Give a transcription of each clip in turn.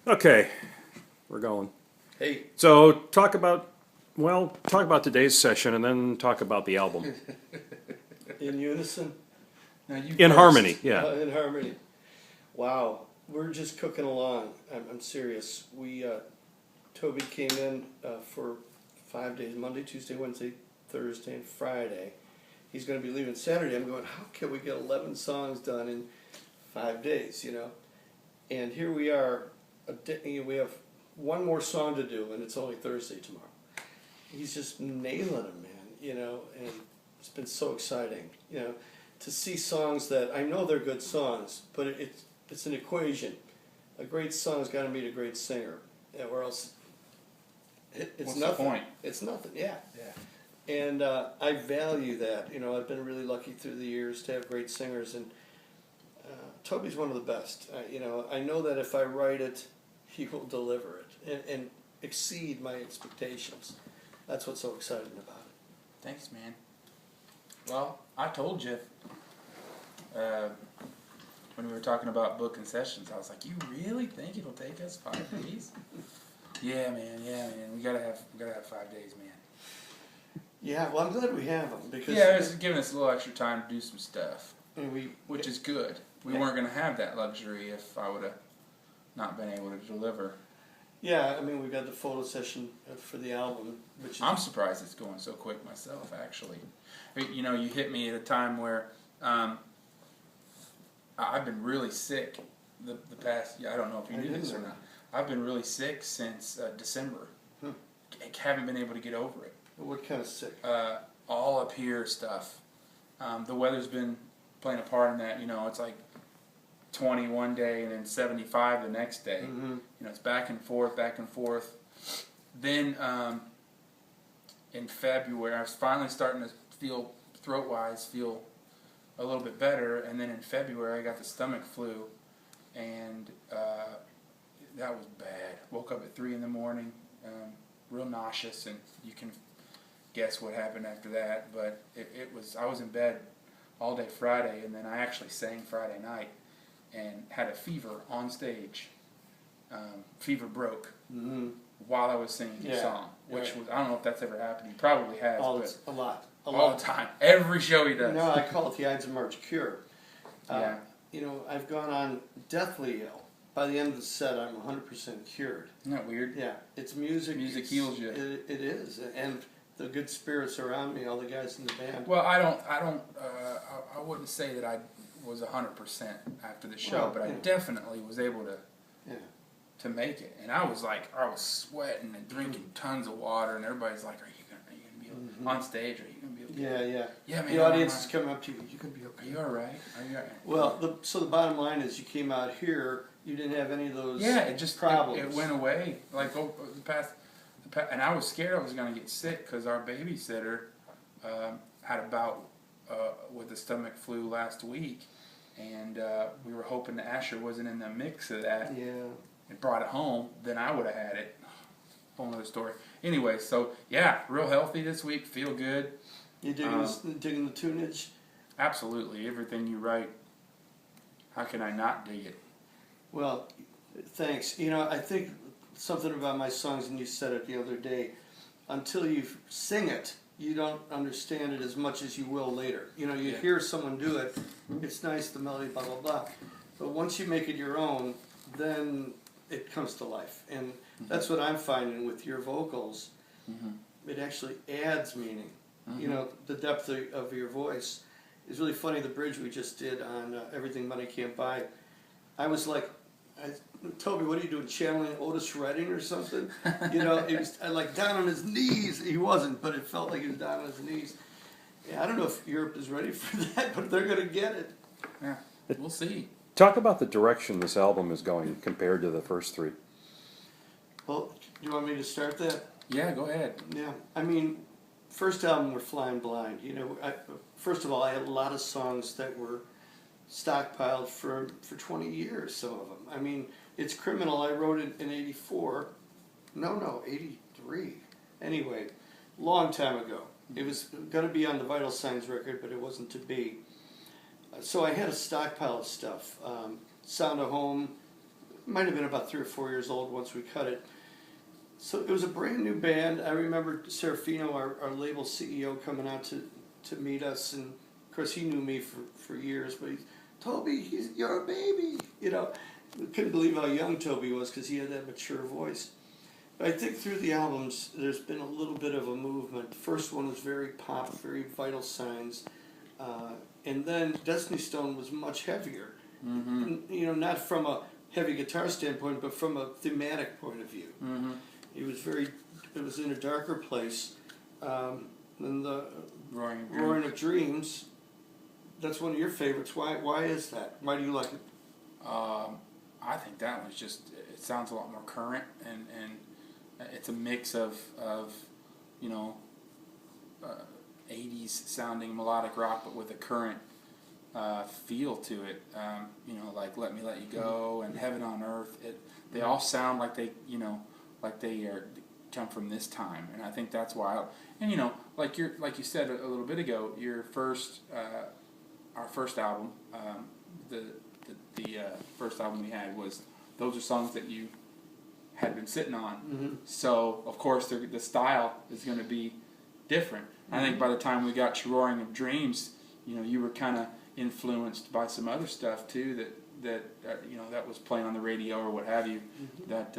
Okay, we're going. Hey, So talk about today's session and then talk about the album. in unison? Now you In first. harmony, yeah. In harmony. Wow, we're just cooking along. I'm serious. Toby came in for 5 days, Monday, Tuesday, Wednesday, Thursday, and Friday. He's going to be leaving Saturday. I'm going, how can we get 11 songs done in 5 days, And here we are. We have one more song to do, and it's only Thursday tomorrow. He's just nailing them, man, and it's been so exciting, to see songs that I know they're good songs, but it's an equation. A great song's got to meet a great singer, or else it's What's nothing. the point? It's nothing, yeah. Yeah. And I value that. I've been really lucky through the years to have great singers, and Toby's one of the best. I know that if I write it, he will deliver it and exceed my expectations. That's what's so exciting about it. Thanks, man. Well, I told you when we were talking about booking sessions, I was like, "You really think it'll take us 5 days?" Yeah, man. We gotta have 5 days, man. Yeah, well, I'm glad we have them because It's giving us a little extra time to do some stuff, and which is good. We weren't gonna have that luxury if I would have not been able to deliver. Yeah, we've got the photo session for the album, which is, I'm surprised it's going so quick myself, actually. You hit me at a time where I've been really sick the past, I don't know if you knew this or not. I've been really sick since December. Haven't been able to get over it. What kind of sick? All up here stuff. The weather's been playing a part in that. It's like 20 one day and then 75 the next day. Mm-hmm. It's back and forth. Then in February, I was finally starting to feel throat-wise a little bit better, and then in February I got the stomach flu, and that was bad. Woke up at 3 in the morning, real nauseous, and you can guess what happened after that. But I was in bed all day Friday, and then I actually sang Friday night and had a fever on stage. Fever broke while I was singing the song, which was, I don't know if that's ever happened. He probably has, but a lot. All the time. Every show he does. No, I call it the Ides of March cure. Yeah. I've gone on deathly ill. By the end of the set, I'm 100% cured. Isn't that weird? Yeah, it's music. Music heals you. It is, and the good spirits around me, all the guys in the band. Well, I wouldn't say that I was 100% after the show, but I definitely was able to make it. And I was sweating and drinking tons of water, and everybody's like, "Are you gonna be on stage? Are you gonna be okay?" Yeah, man. The audience is coming up to you. You gonna be okay? Are you all right? Well, so the bottom line is, you came out here. You didn't have any of those. Yeah, it just problems. It went away. Like over the past, and I was scared I was going to get sick because our babysitter had a bout with the stomach flu last week, and we were hoping that Asher wasn't in the mix of that. Yeah. And brought it home, then I would have had it. Whole other story. Anyway, so yeah, real healthy this week. Feel good. You digging the tunage? Absolutely, everything you write. How can I not dig it? Well, thanks. I think something about my songs, and you said it the other day, until you sing it, you don't understand it as much as you will later. You hear someone do it, it's nice, the melody, blah, blah, blah. But once you make it your own, then it comes to life. And that's what I'm finding with your vocals. It actually adds meaning. The depth of your voice is really funny. The bridge we just did on Everything Money Can't Buy, I was like, Toby, what are you doing, channeling Otis Redding or something? He was like down on his knees. He wasn't, but it felt like he was down on his knees. Yeah, I don't know if Europe is ready for that, but they're going to get it. Yeah, we'll see. Talk about the direction this album is going compared to the first three. Well, do you want me to start that? Yeah, go ahead. Yeah, first album, we're flying blind. First of all, I had a lot of songs that were stockpiled for 20 years, some of them. It's criminal. I wrote it in 84. No, 83. Anyway, long time ago. It was going to be on the Vital Signs record, but it wasn't to be. So I had a stockpile of stuff. Sound of Home, might have been about 3 or 4 years old once we cut it. So it was a brand new band. I remember Serafino, our label CEO, coming out to meet us, and of course he knew me for years, but he's, Toby, you're a baby, you know. We couldn't believe how young Toby was because he had that mature voice. But I think through the albums, there's been a little bit of a movement. The first one was very pop, very Vital Signs, and then Destiny Stone was much heavier. Mm-hmm. You know, not from a heavy guitar standpoint, but from a thematic point of view. Mm-hmm. It was in a darker place. And the Roaring of Dreams, that's one of your favorites. Why is that? Why do you like it? I think that one's just, it sounds a lot more current, and it's a mix of you know, 80s sounding melodic rock, but with a current feel to it. You know, like Let Me Let You Go and Heaven on Earth. They all sound like they, you know, like they come from this time, and I think that's why. And you know, like you said a little bit ago, your first, our first album, the first album we had was, those are songs that you had been sitting on. Mm-hmm. So of course the style is going to be different. Mm-hmm. I think by the time we got to Roaring of Dreams, you know, you were kind of influenced by some other stuff too that you know, that was playing on the radio or what have you, mm-hmm. that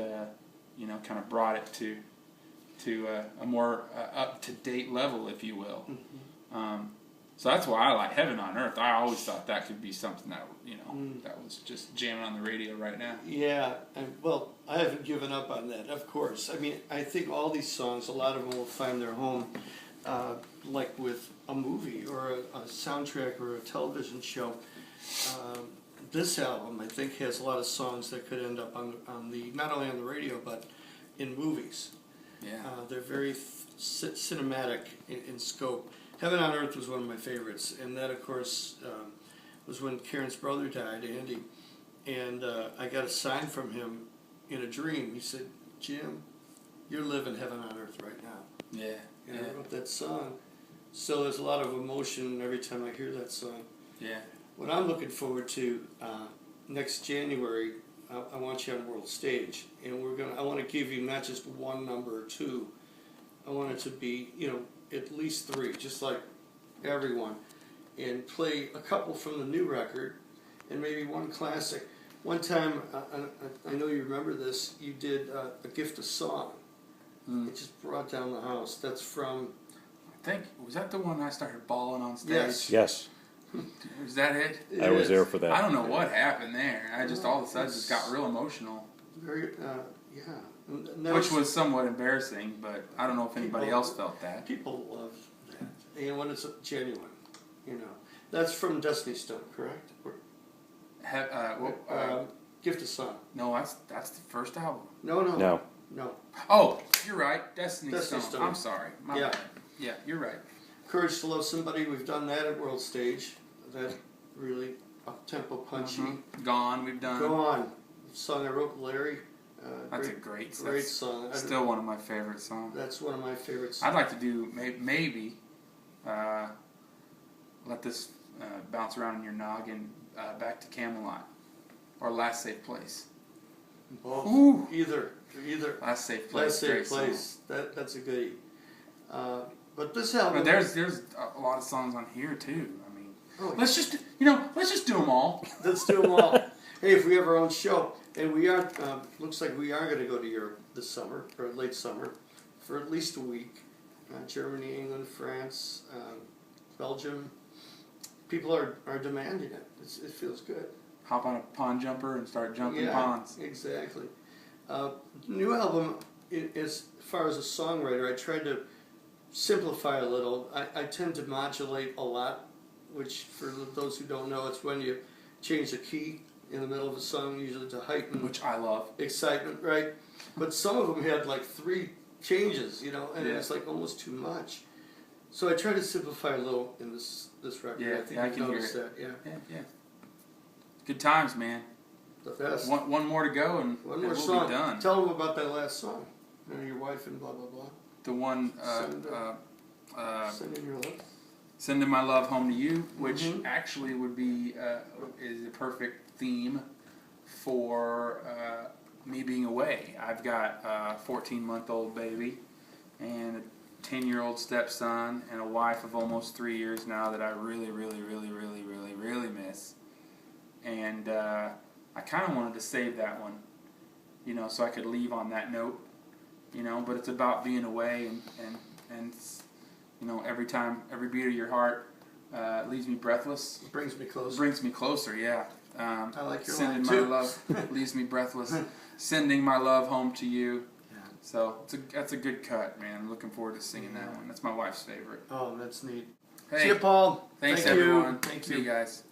you know, kind of brought it to a more up to date level, if you will. Mm-hmm. So that's why I like Heaven on Earth. I always thought that could be something that, you know, that was just jamming on the radio right now. Yeah, well, I haven't given up on that, of course. I mean, I think all these songs, a lot of them will find their home, like with a movie or a soundtrack or a television show. This album, I think, has a lot of songs that could end up on the, not only on the radio, but in movies. Yeah. They're very cinematic in scope. Heaven on Earth was one of my favorites, and that, of course, was when Karen's brother died, Andy, and I got a sign from him in a dream. He said, "Jim, you're living Heaven on Earth right now." Yeah. And I wrote that song. So there's a lot of emotion every time I hear that song. Yeah. What I'm looking forward to next January, I want you on world stage, and I want to give you not just one number or two. I want it to be, you know, at least 3, just like everyone, and play a couple from the new record, and maybe one classic. One time, I know you remember this, you did A Gift of Song. It just brought down the house. That's from... I think, was that the one I started bawling on stage? Yes. Yes, Was that it? I was there for that. I don't know what happened there. I just all of a sudden just got real emotional. Very, yeah. Which was somewhat embarrassing, but I don't know if anybody else felt that. People love that. And when it's genuine, you know. That's from Destiny Stone, correct? Gift of Song. No, that's the first album. No. Oh, you're right. Destiny Destiny Stone. Stone. I'm sorry. My bad. Yeah, you're right. Courage to Love Somebody, we've done that at World Stage. That really up-tempo, punchy. Mm-hmm. Gone, we've done. Go On. Song I wrote with Larry. That's a great song. Still one of my favorite songs. That's one of my favorites. I'd like to do, maybe let this bounce around in your noggin, Back to Camelot, or Last Safe Place. Both. Ooh. Either. Last Safe Place. Last Safe Place. That's a goodie. But this album... But there's a lot of songs on here too. I mean, let's just do them all. Let's do them all. Hey, if we have our own show, and we are, looks like we are going to go to Europe this summer, or late summer, for at least a week. Germany, England, France, Belgium. People are demanding it. It feels good. Hop on a pond jumper and start jumping ponds. Exactly. New album, as far as a songwriter, I tried to simplify a little. I tend to modulate a lot, which for those who don't know, it's when you change the key in the middle of a song, usually to heighten, which I love, excitement, right? But some of them had like 3 changes, you know, and it's like almost too much. So I try to simplify a little in this record. Yeah, I think I can hear it. that. Yeah. Good times, man. The best. One more to go, and one more we'll song. be done. Tell them about that last song. You know, your wife and blah blah blah. The one. Send in your love. Sending My Love Home to You, which actually would be is a perfect theme for me being away. I've got a 14-month-old baby and a 10-year-old stepson and a wife of almost 3 years now that I really, really, really, really, really, really miss. And I kind of wanted to save that one, you know, so I could leave on that note, you know. But it's about being away, and you know, every beat of your heart leaves me breathless. Brings me closer. Brings me closer, yeah. I like your sending line too. my love leaves me breathless. Sending my love home to you. Yeah. So that's a good cut, man. I'm looking forward to singing that one. That's my wife's favorite. Oh, that's neat. Hey, See you, Paul. thanks Thank everyone. You. Thank See you. you guys.